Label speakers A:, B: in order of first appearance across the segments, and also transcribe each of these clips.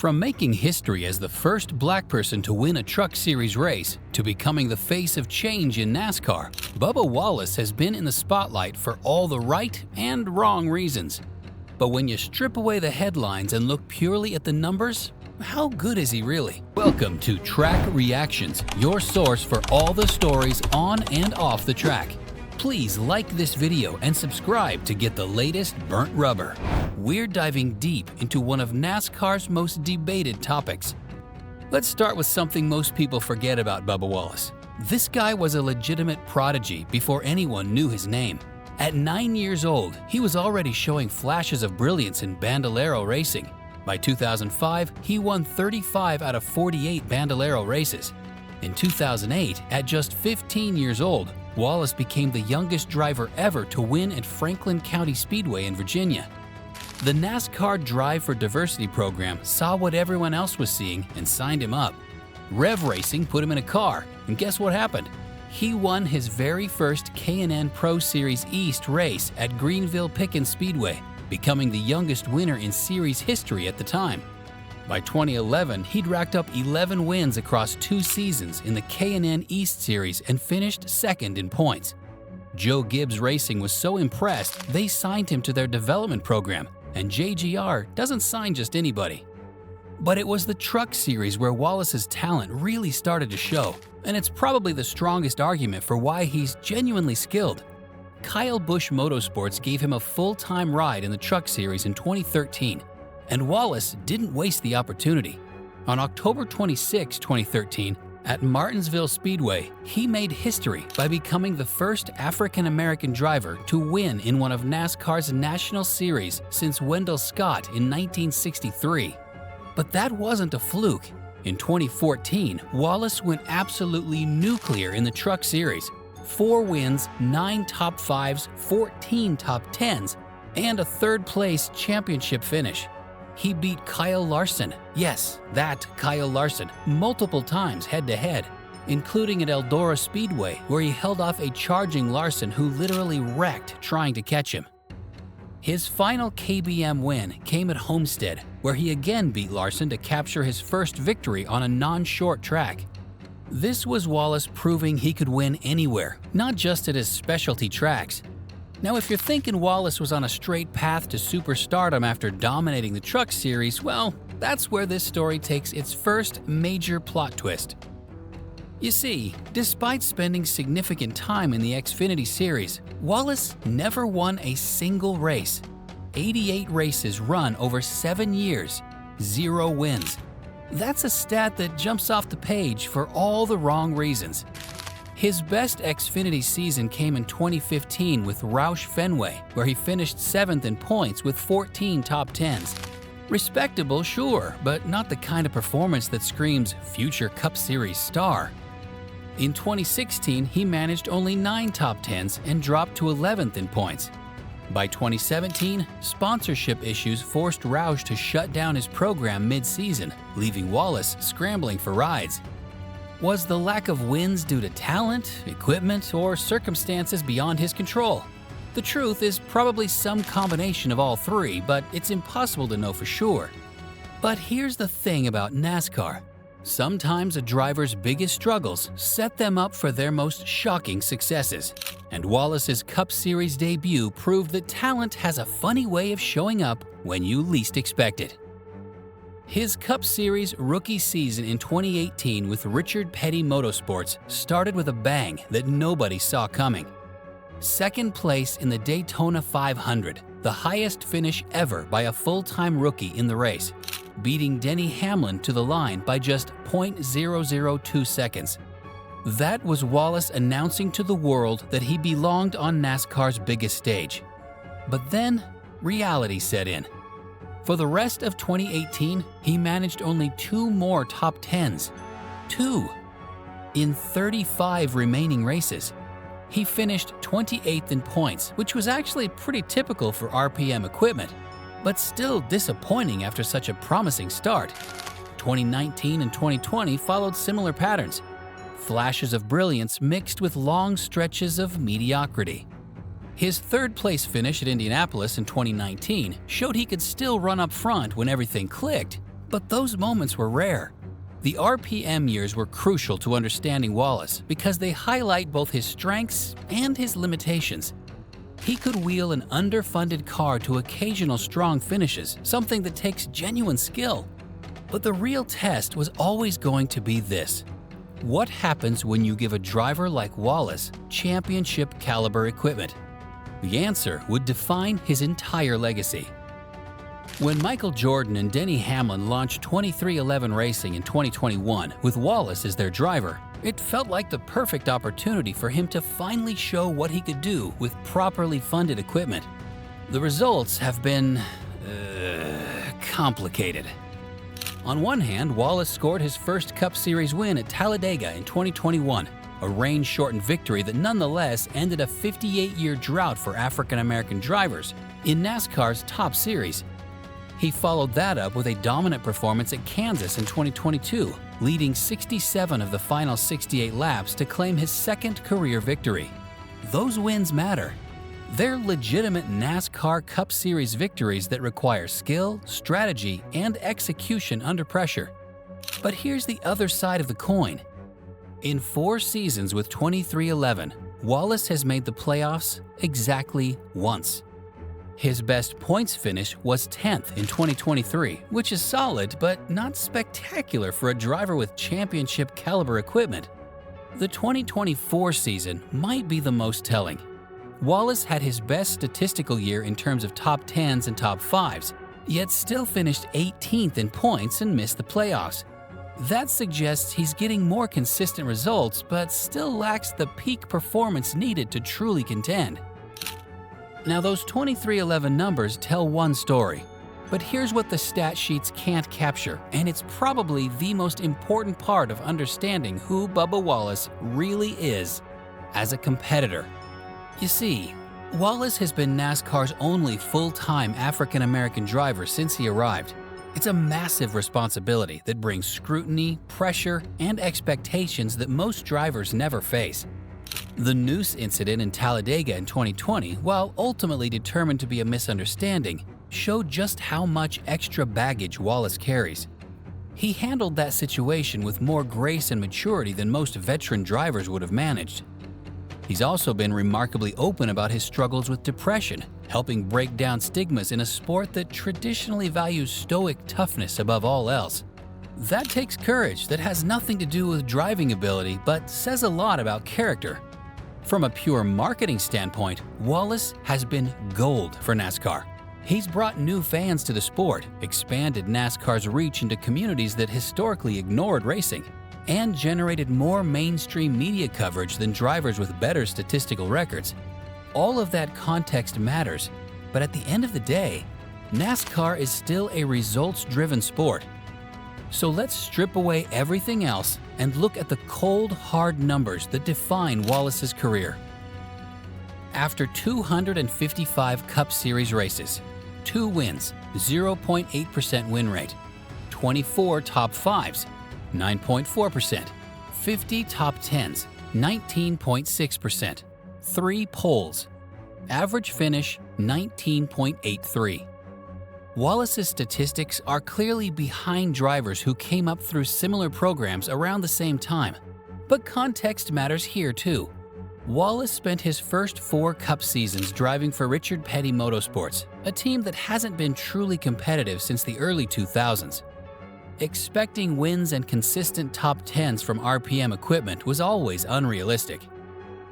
A: From making history as the first black person to win a Truck Series race to becoming the face of change in NASCAR, Bubba Wallace has been in the spotlight for all the right and wrong reasons. But when you strip away the headlines and look purely at the numbers, how good is he really? Welcome to Track Reactions, your source for all the stories on and off the track. Please like this video and subscribe to get the latest burnt rubber. We're diving deep into one of NASCAR's most debated topics. Let's start with something most people forget about Bubba Wallace. This guy was a legitimate prodigy before anyone knew his name. At 9 years old, he was already showing flashes of brilliance in Bandolero racing. By 2005, he won 35 out of 48 Bandolero races. In 2008, at just 15 years old, Wallace became the youngest driver ever to win at Franklin County Speedway in Virginia. The NASCAR Drive for Diversity program saw what everyone else was seeing and signed him up. Rev Racing put him in a car, and guess what happened? He won his very first K&N Pro Series East race at Greenville-Pickens Speedway, becoming the youngest winner in series history at the time. By 2011, he'd racked up 11 wins across 2 seasons in the K&N East Series and finished second in points. Joe Gibbs Racing was so impressed, they signed him to their development program, and JGR doesn't sign just anybody. But it was the Truck Series where Wallace's talent really started to show, and it's probably the strongest argument for why he's genuinely skilled. Kyle Busch Motorsports gave him a full-time ride in the Truck Series in 2013, and Wallace didn't waste the opportunity. On October 26, 2013, at Martinsville Speedway, he made history by becoming the first African-American driver to win in one of NASCAR's national series since Wendell Scott in 1963. But that wasn't a fluke. In 2014, Wallace went absolutely nuclear in the Truck Series. 4 wins, 9 top 5s, 14 top 10s, and a third-place championship finish. He beat Kyle Larson, yes, that Kyle Larson, multiple times head-to-head, including at Eldora Speedway, where he held off a charging Larson who literally wrecked trying to catch him. His final KBM win came at Homestead, where he again beat Larson to capture his first victory on a non-short track. This was Wallace proving he could win anywhere, not just at his specialty tracks. Now, if you're thinking Wallace was on a straight path to superstardom after dominating the Truck Series, well, that's where this story takes its first major plot twist. You see, despite spending significant time in the Xfinity Series, Wallace never won a single race. 88 races run over 7 years, 0 wins. That's a stat that jumps off the page for all the wrong reasons. His best Xfinity season came in 2015 with Roush Fenway, where he finished 7th in points with 14 top 10s. Respectable, sure, but not the kind of performance that screams future Cup Series star. In 2016, he managed only 9 top 10s and dropped to 11th in points. By 2017, sponsorship issues forced Roush to shut down his program mid-season, leaving Wallace scrambling for rides. Was the lack of wins due to talent, equipment, or circumstances beyond his control? The truth is probably some combination of all 3, but it's impossible to know for sure. But here's the thing about NASCAR. Sometimes a driver's biggest struggles set them up for their most shocking successes. And Wallace's Cup Series debut proved that talent has a funny way of showing up when you least expect it. His Cup Series rookie season in 2018 with Richard Petty Motorsports started with a bang that nobody saw coming. Second place in the Daytona 500, the highest finish ever by a full-time rookie in the race, beating Denny Hamlin to the line by just .002 seconds. That was Wallace announcing to the world that he belonged on NASCAR's biggest stage. But then, reality set in. For the rest of 2018, he managed only 2 more top 10s. 2! In 35 remaining races. He finished 28th in points, which was actually pretty typical for RPM equipment, but still disappointing after such a promising start. 2019 and 2020 followed similar patterns. Flashes of brilliance mixed with long stretches of mediocrity. His third-place finish at Indianapolis in 2019 showed he could still run up front when everything clicked, But those moments were rare. The RPM years were crucial to understanding Wallace because they highlight both his strengths and his limitations. He could wheel an underfunded car to occasional strong finishes, something that takes genuine skill. But the real test was always going to be this: what happens when you give a driver like Wallace championship caliber equipment? The answer would define his entire legacy. When Michael Jordan and Denny Hamlin launched 23XI Racing in 2021 with Wallace as their driver, it felt like the perfect opportunity for him to finally show what he could do with properly funded equipment. The results have been complicated. On one hand, Wallace scored his first Cup Series win at Talladega in 2021, a rain-shortened victory that nonetheless ended a 58-year drought for African-American drivers in NASCAR's top series. He followed that up with a dominant performance at Kansas in 2022, leading 67 of the final 68 laps to claim his second career victory. Those wins matter. They're legitimate NASCAR Cup Series victories that require skill, strategy, and execution under pressure. But here's the other side of the coin. In 4 seasons with 23XI, Wallace has made the playoffs exactly once. His best points finish was 10th in 2023, which is solid but not spectacular for a driver with championship caliber equipment. The 2024 season might be the most telling. Wallace had his best statistical year in terms of top 10s and top 5s, yet still finished 18th in points and missed the playoffs. That suggests he's getting more consistent results but still lacks the peak performance needed to truly contend. Now, those 23XI numbers tell one story, but here's what the stat sheets can't capture, and it's probably the most important part of understanding who Bubba Wallace really is as a competitor. You see, Wallace has been NASCAR's only full-time African-American driver since he arrived. It's a massive responsibility that brings scrutiny, pressure, and expectations that most drivers never face. The noose incident in Talladega in 2020, while ultimately determined to be a misunderstanding, showed just how much extra baggage Wallace carries. He handled that situation with more grace and maturity than most veteran drivers would have managed. He's also been remarkably open about his struggles with depression, helping break down stigmas in a sport that traditionally values stoic toughness above all else. That takes courage that has nothing to do with driving ability, but says a lot about character. From a pure marketing standpoint, Wallace has been gold for NASCAR. He's brought new fans to the sport, expanded NASCAR's reach into communities that historically ignored racing, and generated more mainstream media coverage than drivers with better statistical records. All of that context matters, but at the end of the day, NASCAR is still a results-driven sport. So let's strip away everything else and look at the cold, hard numbers that define Wallace's career. After 255 Cup Series races, 2 wins, 0.8% win rate, 24 top 5s, 9.4%, 50 top 10s, 19.6%, 3 poles, average finish 19.83. Wallace's statistics are clearly behind drivers who came up through similar programs around the same time. But context matters here too. Wallace spent his first 4 Cup seasons driving for Richard Petty Motorsports, a team that hasn't been truly competitive since the early 2000s. Expecting wins and consistent top 10s from RPM equipment was always unrealistic.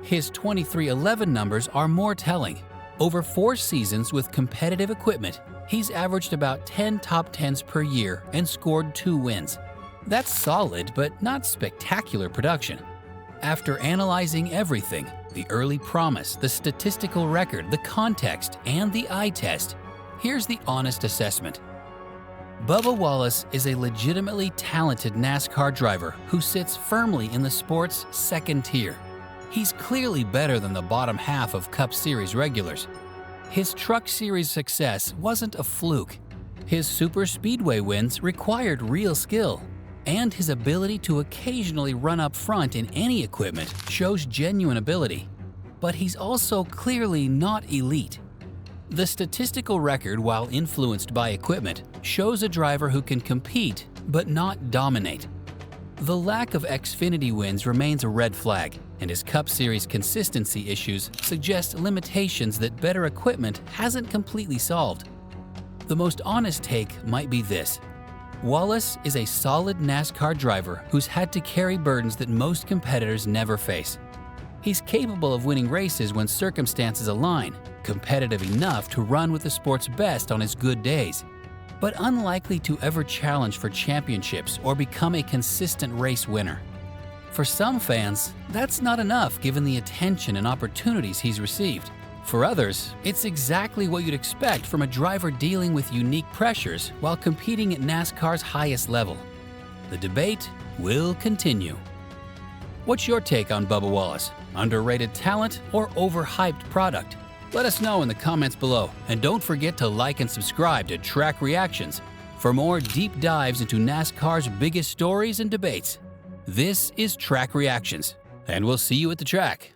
A: His 23XI numbers are more telling. Over 4 seasons with competitive equipment, he's averaged about 10 top 10s per year and scored 2 wins. That's solid but not spectacular production. After analyzing everything, the early promise, the statistical record, the context, and the eye test, here's the honest assessment. Bubba Wallace is a legitimately talented NASCAR driver who sits firmly in the sport's second tier. He's clearly better than the bottom half of Cup Series regulars. His Truck Series success wasn't a fluke. His Super Speedway wins required real skill, and his ability to occasionally run up front in any equipment shows genuine ability. But he's also clearly not elite. The statistical record, while influenced by equipment, shows a driver who can compete but not dominate. The lack of Xfinity wins remains a red flag, and his Cup Series consistency issues suggest limitations that better equipment hasn't completely solved. The most honest take might be this: Wallace is a solid NASCAR driver who's had to carry burdens that most competitors never face. He's capable of winning races when circumstances align, competitive enough to run with the sport's best on his good days, but unlikely to ever challenge for championships or become a consistent race winner. For some fans, that's not enough given the attention and opportunities he's received. For others, it's exactly what you'd expect from a driver dealing with unique pressures while competing at NASCAR's highest level. The debate will continue. What's your take on Bubba Wallace? Underrated talent or overhyped product? Let us know in the comments below, and don't forget to like and subscribe to Track Reactions for more deep dives into NASCAR's biggest stories and debates. This is Track Reactions, and we'll see you at the track.